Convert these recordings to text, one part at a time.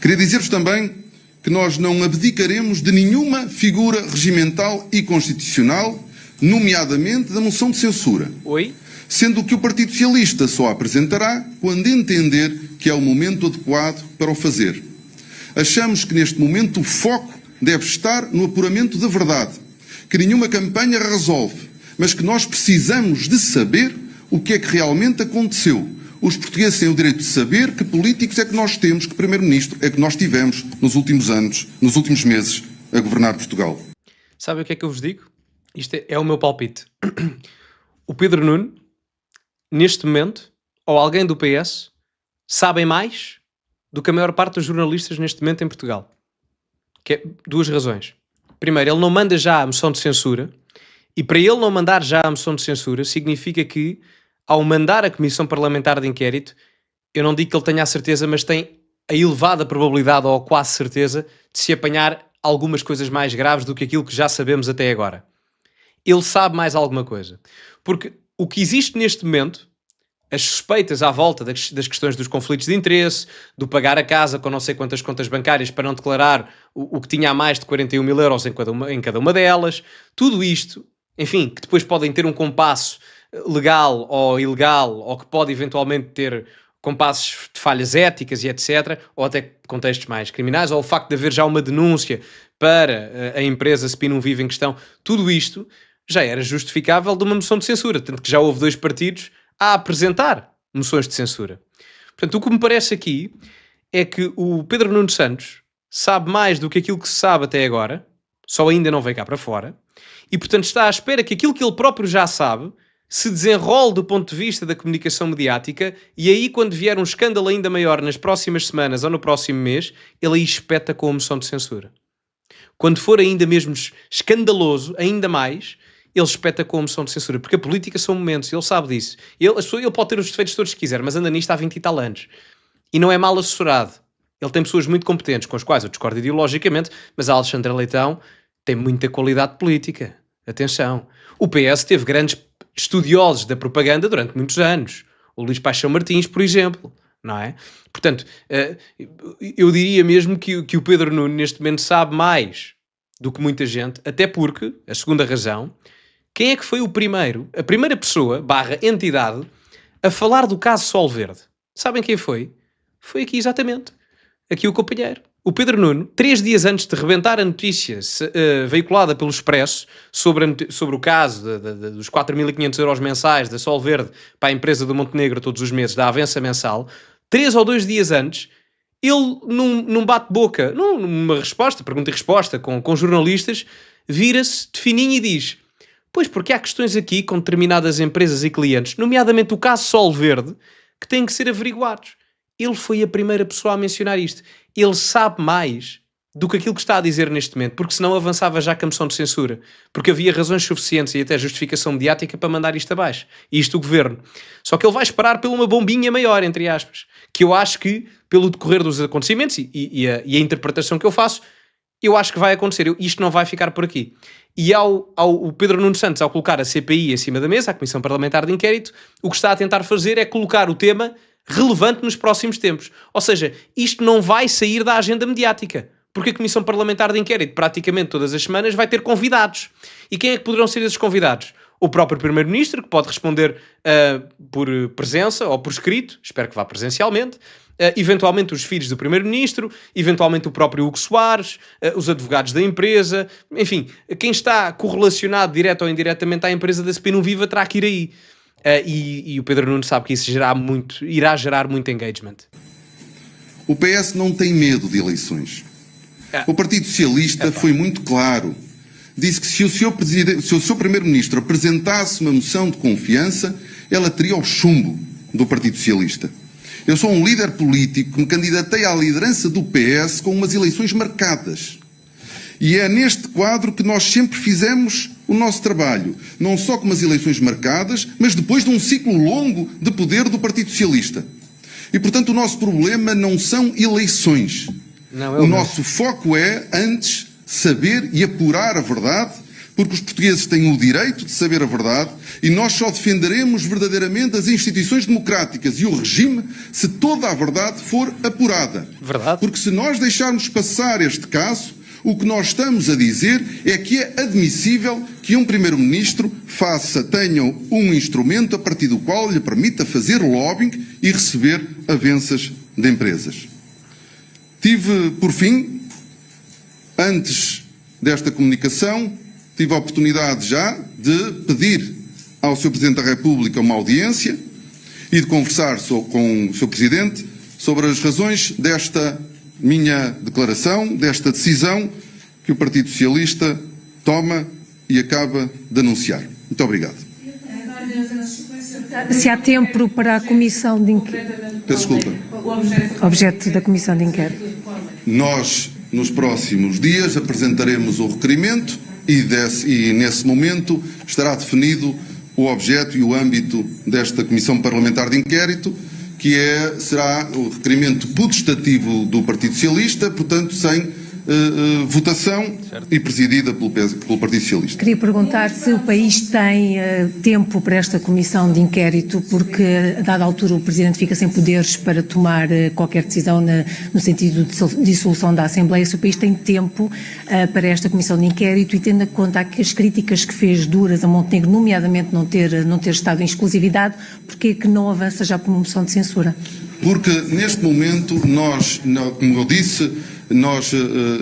Queria dizer-vos também que nós não abdicaremos de nenhuma figura regimental e constitucional, nomeadamente da moção de censura. Sendo que o Partido Socialista só a apresentará quando entender que é o momento adequado para o fazer. Achamos que neste momento o foco deve estar no apuramento da verdade, que nenhuma campanha resolve, mas que nós precisamos de saber o que é que realmente aconteceu. Os portugueses têm o direito de saber que políticos é que nós temos, que primeiro-ministro é que nós tivemos nos últimos anos, nos últimos meses, a governar Portugal. Sabe o que é que eu vos digo? Isto é o meu palpite. O Pedro Nuno, neste momento, ou alguém do PS, sabem mais do que a maior parte dos jornalistas neste momento em Portugal. Que é duas razões. Primeiro, ele não manda já a moção de censura, e para ele não mandar já a moção de censura significa que, ao mandar a Comissão Parlamentar de Inquérito, eu não digo que ele tenha a certeza, mas tem a elevada probabilidade, ou quase certeza, de se apanhar algumas coisas mais graves do que aquilo que já sabemos até agora. Ele sabe mais alguma coisa. Porque o que existe neste momento, as suspeitas à volta das questões dos conflitos de interesse, do pagar a casa com não sei quantas contas bancárias para não declarar o que tinha a mais de 41 mil euros em cada uma delas, tudo isto, enfim, que depois podem ter um compasso legal ou ilegal, ou que pode eventualmente ter compassos de falhas éticas e etc., ou até contextos mais criminais, ou o facto de haver já uma denúncia para a empresa Spinum Viva em questão, tudo isto já era justificável de uma moção de censura, tanto que já houve 2 partidos a apresentar moções de censura. Portanto, o que me parece aqui é que o Pedro Nuno Santos sabe mais do que aquilo que se sabe até agora, só ainda não veio cá para fora, e portanto está à espera que aquilo que ele próprio já sabe se desenrole do ponto de vista da comunicação mediática, e aí quando vier um escândalo ainda maior nas próximas semanas ou no próximo mês, ele aí espeta com a moção de censura. Quando for ainda mesmo escandaloso, ainda mais, ele espeta com a moção de censura, porque a política são momentos, ele sabe disso. Ele pode ter os defeitos todos que quiser, mas anda nisto há 20 e tal anos. E não é mal assessorado. Ele tem pessoas muito competentes, com as quais eu discordo ideologicamente, mas a Alexandra Leitão tem muita qualidade política. Atenção. O PS teve grandes estudiosos da propaganda durante muitos anos. O Luís Paixão Martins, por exemplo. Não é? Portanto, eu diria mesmo que o Pedro Nuno neste momento sabe mais do que muita gente, até porque, a segunda razão, quem é que foi a primeira pessoa, / entidade, a falar do caso Sol Verde? Sabem quem foi? Foi aqui exatamente. Aqui o companheiro. O Pedro Nuno, 3 dias antes de rebentar a notícia veiculada pelo Expresso sobre o caso dos 4.500 euros mensais da Sol Verde para a empresa do Montenegro todos os meses, da avança mensal, 3 ou 2 dias antes, ele, num bate-boca, numa resposta, pergunta e resposta com jornalistas, vira-se de fininho e diz: pois porque há questões aqui com determinadas empresas e clientes, nomeadamente o caso Sol Verde, que têm que ser averiguados. Ele foi a primeira pessoa a mencionar isto. Ele sabe mais do que aquilo que está a dizer neste momento, porque senão avançava já com a moção de censura, porque havia razões suficientes e até justificação mediática para mandar isto abaixo. E isto o governo. Só que ele vai esperar por uma bombinha maior, entre aspas, que eu acho que, pelo decorrer dos acontecimentos e a interpretação que eu faço, eu acho que vai acontecer. Isto não vai ficar por aqui. E o Pedro Nuno Santos, ao colocar a CPI em cima da mesa, a Comissão Parlamentar de Inquérito, o que está a tentar fazer é colocar o tema relevante nos próximos tempos. Ou seja, isto não vai sair da agenda mediática, porque a Comissão Parlamentar de Inquérito, praticamente todas as semanas, vai ter convidados. E quem é que poderão ser esses convidados? O próprio Primeiro-Ministro, que pode responder por presença ou por escrito, espero que vá presencialmente, eventualmente os filhos do Primeiro-Ministro, eventualmente o próprio Hugo Soares, os advogados da empresa, enfim, quem está correlacionado direto ou indiretamente à empresa da Spinum Viva terá que ir aí. E o Pedro Nuno sabe que isso irá gerar muito engagement. O PS não tem medo de eleições. O Partido Socialista foi muito claro. Disse que se o seu Primeiro-Ministro apresentasse uma moção de confiança, ela teria o chumbo do Partido Socialista. Eu sou um líder político que me candidatei à liderança do PS com umas eleições marcadas. E é neste quadro que nós sempre fizemos o nosso trabalho. Não só com umas eleições marcadas, mas depois de um ciclo longo de poder do Partido Socialista. E, portanto, o nosso problema não são eleições. O nosso foco é, antes, saber e apurar a verdade porque os portugueses têm o direito de saber a verdade e nós só defenderemos verdadeiramente as instituições democráticas e o regime se toda a verdade for apurada. Verdade. Porque se nós deixarmos passar este caso, o que nós estamos a dizer é que é admissível que um primeiro-ministro tenha um instrumento a partir do qual lhe permita fazer lobbying e receber avanças de empresas. Tive, por fim, antes desta comunicação, tive a oportunidade já de pedir ao Sr. Presidente da República uma audiência e de conversar com o Sr. Presidente sobre as razões desta minha declaração, desta decisão que o Partido Socialista toma e acaba de anunciar. Muito obrigado. Se há tempo para a Comissão de Inquérito. Peço desculpa. Objeto da Comissão de Inquérito. Nós, nos próximos dias, apresentaremos o requerimento e nesse momento estará definido o objeto e o âmbito desta Comissão Parlamentar de Inquérito, que será o requerimento putestativo do Partido Socialista, portanto, sem votação, certo, e presidida pelo Partido Socialista. Queria perguntar se o país tem tempo para esta comissão de inquérito, porque a dada altura o Presidente fica sem poderes para tomar qualquer decisão no sentido de dissolução da Assembleia. Se o país tem tempo para esta comissão de inquérito e tendo em conta as críticas que fez duras a Montenegro, nomeadamente não ter estado em exclusividade, porque é que não avança já por uma moção de censura? Porque neste momento nós, como eu disse, nós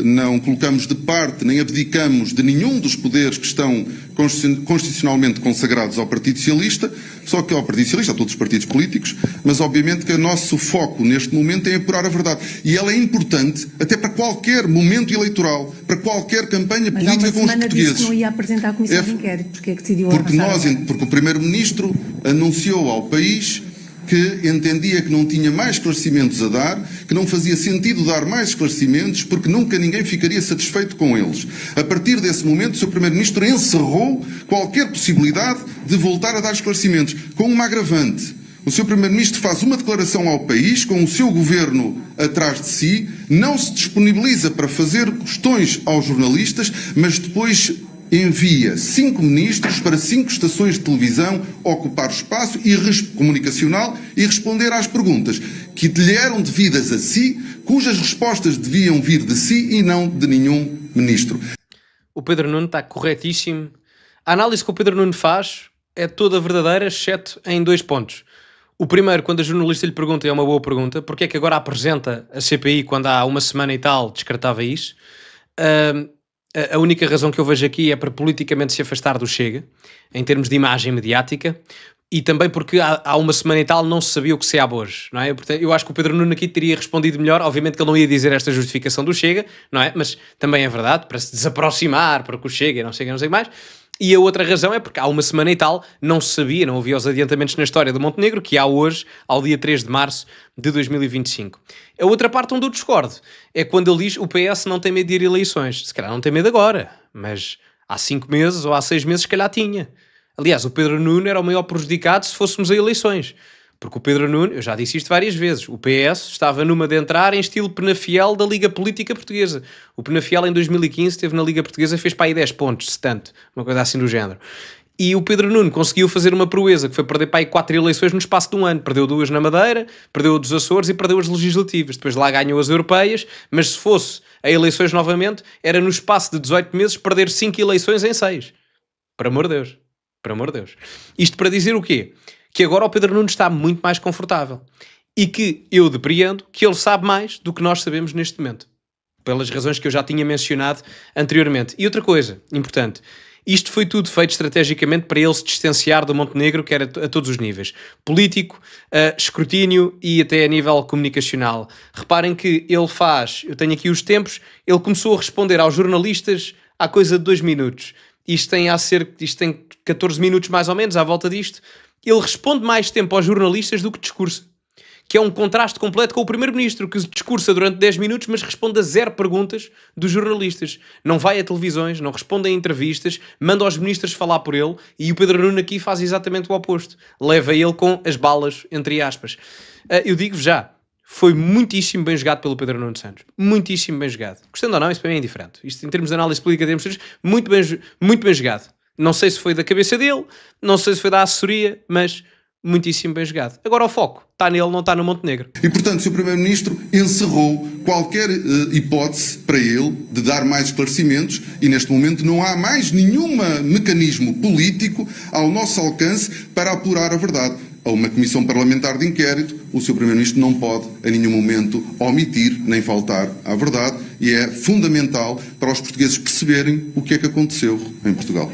não colocamos de parte nem abdicamos de nenhum dos poderes que estão constitucionalmente consagrados ao Partido Socialista, só que ao Partido Socialista, a todos os partidos políticos, mas obviamente que o nosso foco neste momento é apurar a verdade. E ela é importante até para qualquer momento eleitoral, para qualquer campanha política com os portugueses. Disse que não ia apresentar a comissão de inquérito, porque é que decidiu porque o Primeiro-Ministro anunciou ao país que entendia que não tinha mais esclarecimentos a dar, que não fazia sentido dar mais esclarecimentos, porque nunca ninguém ficaria satisfeito com eles. A partir desse momento, o Sr. Primeiro-Ministro encerrou qualquer possibilidade de voltar a dar esclarecimentos, com uma agravante. O Sr. Primeiro-Ministro faz uma declaração ao país, com o seu governo atrás de si, não se disponibiliza para fazer questões aos jornalistas, mas depois envia 5 ministros para 5 estações de televisão ocupar o espaço comunicacional e responder às perguntas que lhe eram devidas a si, cujas respostas deviam vir de si e não de nenhum ministro. O Pedro Nuno está corretíssimo. A análise que o Pedro Nuno faz é toda verdadeira, exceto em 2 pontos. O primeiro, quando a jornalista lhe pergunta, é uma boa pergunta, porque é que agora apresenta a CPI quando há uma semana e tal descartava isso? A única razão que eu vejo aqui é para politicamente se afastar do Chega, em termos de imagem mediática, e também porque há uma semana e tal não se sabia o que se há hoje, não é? Portanto, eu acho que o Pedro Nuno aqui teria respondido melhor, obviamente que ele não ia dizer esta justificação do Chega, não é? Mas também é verdade, para se desaproximar, porque o Chega e não sei o que mais. E a outra razão é porque há uma semana e tal não se sabia, não havia os adiantamentos na história do Montenegro, que há hoje, ao dia 3 de março de 2025. A outra parte onde eu discordo é quando ele diz o PS não tem medo de ir a eleições. Se calhar não tem medo agora, mas há 5 meses ou há 6 meses se calhar tinha. Aliás, o Pedro Nuno era o maior prejudicado se fôssemos a eleições. Porque o Pedro Nuno, eu já disse isto várias vezes, o PS estava numa de entrar em estilo Penafiel da Liga Política Portuguesa. O Penafiel em 2015 esteve na Liga Portuguesa, fez para aí 10 pontos, se tanto, uma coisa assim do género. E o Pedro Nuno conseguiu fazer uma proeza, que foi perder para aí 4 eleições no espaço de um ano. Perdeu 2 na Madeira, perdeu a dos Açores e perdeu as legislativas. Depois lá ganhou as europeias, mas se fosse a eleições novamente, era no espaço de 18 meses perder 5 eleições em 6. Por amor de Deus. Por amor de Deus. Isto para dizer o quê? Que agora o Pedro Nuno está muito mais confortável. E que eu depreendo que ele sabe mais do que nós sabemos neste momento. Pelas razões que eu já tinha mencionado anteriormente. E outra coisa importante. Isto foi tudo feito estrategicamente para ele se distanciar do Montenegro, que era a todos os níveis. Político, escrutínio e até a nível comunicacional. Reparem que ele faz, eu tenho aqui os tempos, ele começou a responder aos jornalistas há coisa de 2 minutos. Isto tem 14 minutos mais ou menos à volta disto. Ele responde mais tempo aos jornalistas do que discursa. Que é um contraste completo com o Primeiro-Ministro, que discursa durante 10 minutos, mas responde a 0 perguntas dos jornalistas. Não vai a televisões, não responde a entrevistas, manda aos ministros falar por ele, e o Pedro Nuno aqui faz exatamente o oposto. Leva ele com as balas, entre aspas. Eu digo-vos já, foi muitíssimo bem jogado pelo Pedro Nuno Santos. Muitíssimo bem jogado. Gostando ou não, isso para mim é indiferente. Isto, em termos de análise política, muito bem jogado. Não sei se foi da cabeça dele, não sei se foi da assessoria, mas muitíssimo bem jogado. Agora o foco está nele, não está no Montenegro. E, portanto, o Sr. Primeiro-Ministro encerrou qualquer hipótese para ele de dar mais esclarecimentos e, neste momento, não há mais nenhum mecanismo político ao nosso alcance para apurar a verdade. A uma comissão parlamentar de inquérito, o Sr. Primeiro-Ministro não pode, a nenhum momento, omitir nem faltar à verdade e é fundamental para os portugueses perceberem o que é que aconteceu em Portugal.